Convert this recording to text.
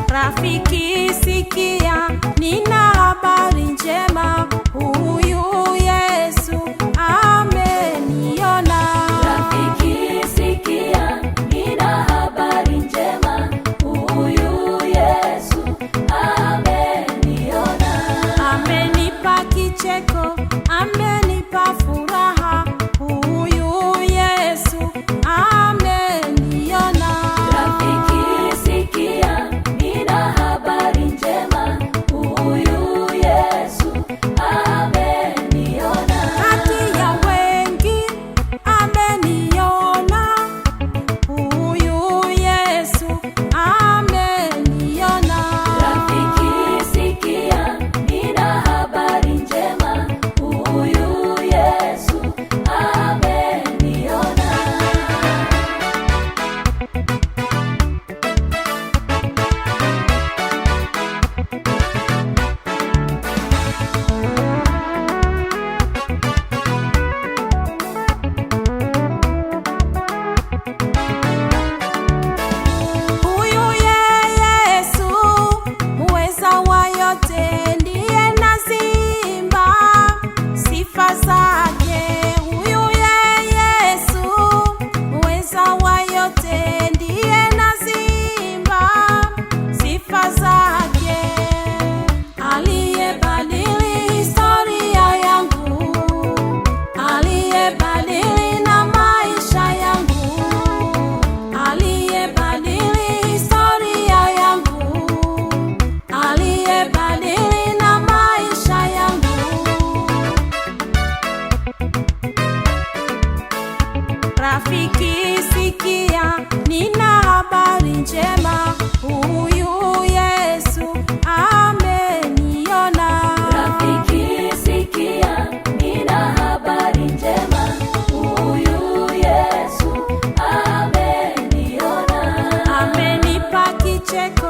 Rafiki sikia, nina habari njema, huyu Yesu ameniona. Rafiki sikia, nina habari njema, huyu Yesu ameniona. Amenipa kicheko, amenipa furaha, huyu Yesu ameniona. Rafiki sikia, nina habari njema, huyu Yesu ameniona. Kati ya wengi ameniona, huyu Yesu ameniona. Rafiki sikia, nina habari njema, huyu Yesu ameniona. Huyu Yesu muweza wa yote, ndiye nazimba sifa zake. Huyu Yesu muweza wa yote, ndiye nazimba sifa zake. Aliyebadili historia yangu, aliyebadili na maisha yangu, aliyebadili historia yangu, aliyebadili na maisha yangu. Rafiki sikia, nina habari njema, huyu Yesu ameniona. Rafiki sikia, nina habari njema, huyu Yesu ameniona. Amenipa kicheko,